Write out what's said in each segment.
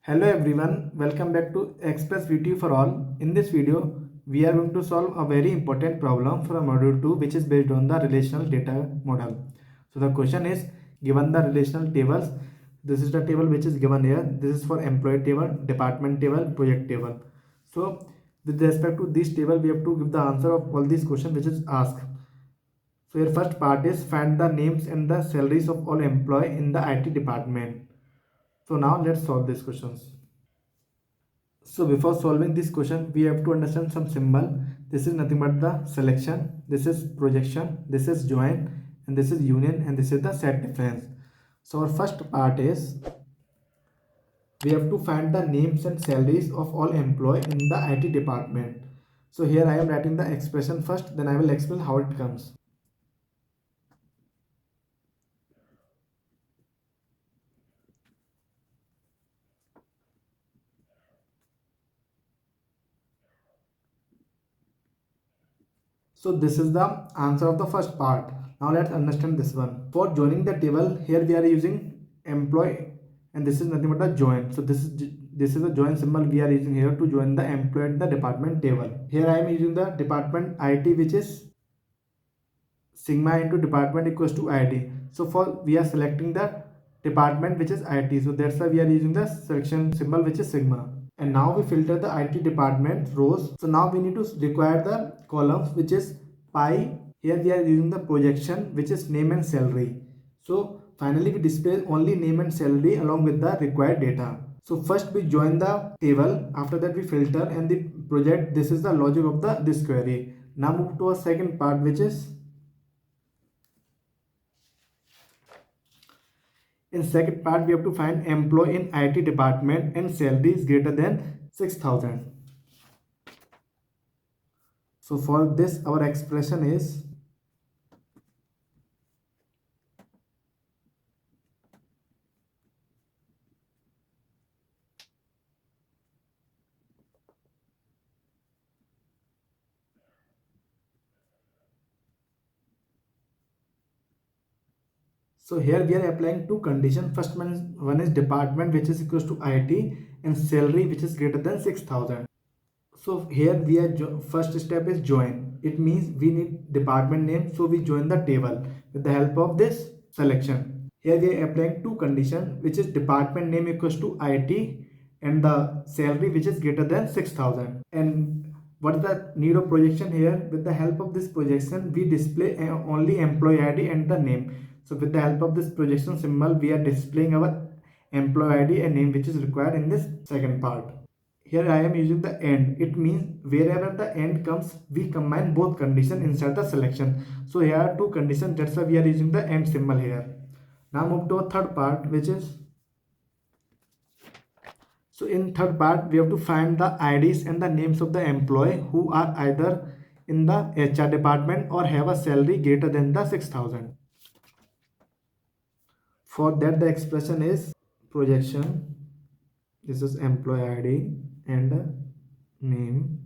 Hello everyone, welcome back to Express VTU for all. In this video, we are going to solve a very important problem from module 2 which is based on the relational data model. So the question is, given the relational tables, this is the table which is given here. This is for employee table, department table, project table. So with respect to this table, we have to give the answer of all these questions which is asked. So your first part is find the names and the salaries of all employees in the IT department. So now let's solve these questions. So before solving this question, we have to understand some symbol. This is nothing but the selection, this is projection, this is join, and this is union, and this is the set difference. So our first part is we have to find the names and salaries of all employees in the IT department. So here I am writing the expression first, then I will explain how it comes. So this is the answer of the first part. Now let's understand this one. For joining the table, here we are using employee, and this is nothing but a join. So this is a join symbol we are using here to join the employee at the department table. Here I am using the department IT, which is sigma into department equals to ID. So for we are selecting the department which is IT. So that's why we are using the selection symbol which is sigma. And now we filter the IT department rows. So now we need to require the columns which is pi. Here we are using the projection which is name and salary. So finally we display only name and salary along with the required data. So first we join the table, after that we filter and the project. This is the logic of this query. Now move to a second part, which is in second part we have to find employee in IT department and salary is greater than 6,000. So for this our expression is so here we are applying two conditions. First one is department which is equals to IT and salary which is greater than 6,000. So here we are first step is join. It means we need department name, so we join the table with the help of this selection. Here we are applying two conditions, which is department name equals to IT and the salary which is greater than 6,000. And what is the need of projection here? With the help of this projection, we display only employee ID and the name. So with the help of this projection symbol, we are displaying our employee ID and name which is required in this second part. Here I am using the AND. It means wherever the AND comes, we combine both conditions inside the selection. So here are two conditions, that's why we are using the AND symbol here. Now move to a third part, which is, so in third part we have to find the IDs and the names of the employee who are either in the HR department or have a salary greater than the 6,000. For that the expression is projection. This is employee ID and name.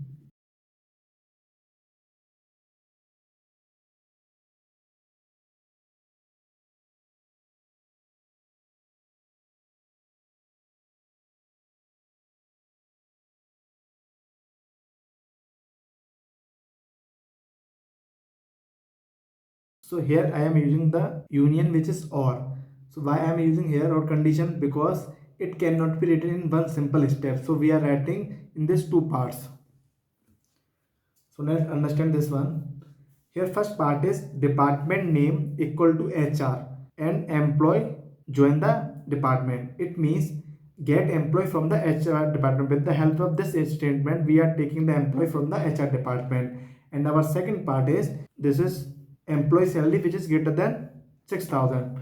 So here I am using the union which is or. So why I am using here or condition? Because it cannot be written in one simple step. So we are writing in these two parts. So let's understand this one. Here first part is department name equal to HR and employee join the department. It means get employee from the HR department. With the help of this statement, we are taking the employee from the HR department. And our second part is this is employee salary which is greater than 6,000.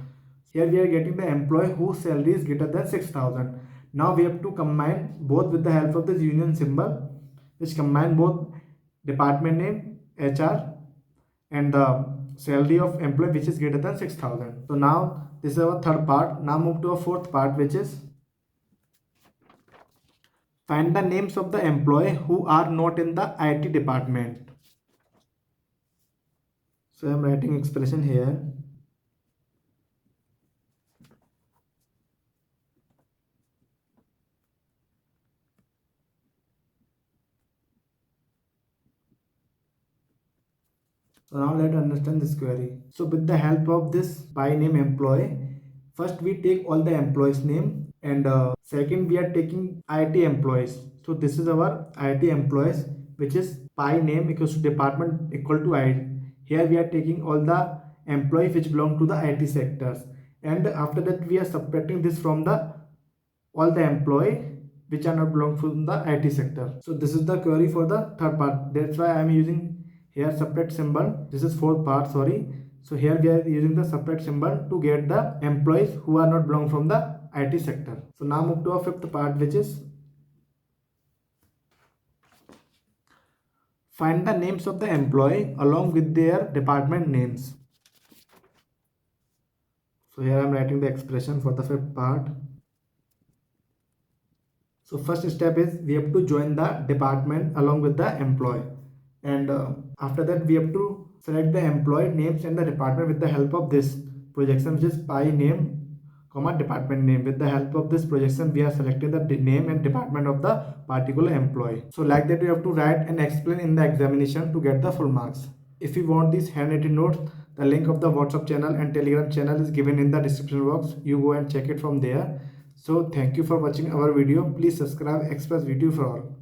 Here we are getting the employee whose salary is greater than 6,000. Now we have to combine both with the help of this union symbol, which combine both department name HR and the salary of employee which is greater than 6,000. So now this is our third part. Now move to a fourth part, which is find the names of the employee who are not in the IT department. So I am writing expression here. So now let's understand this query. So with the help of this by name employee, first we take all the employees name, and second we are taking IT employees. So this is our IT employees, which is by name equals to department equal to IT. Here we are taking all the employees which belong to the IT sectors, and after that we are subtracting this from the all the employee which are not belong from the IT sector. So this is the query for the third part. That's why I am using here separate symbol. This is fourth part, sorry. So here we are using the separate symbol to get the employees who are not belong from the IT sector. So now move to our fifth part, which is find the names of the employee along with their department names. So here I am writing the expression for the fifth part. So first step is we have to join the department along with the employee, and after that we have to select the employee names and the department with the help of this projection, which is by name comma department name. With the help of this projection we are selecting the name and department of the particular employee. So like that you have to write and explain in the examination to get the full marks. If you want these handwritten notes, the link of the WhatsApp channel and Telegram channel is given in the description box. You go and check it from there. So thank you for watching our video. Please subscribe Express VTU for all.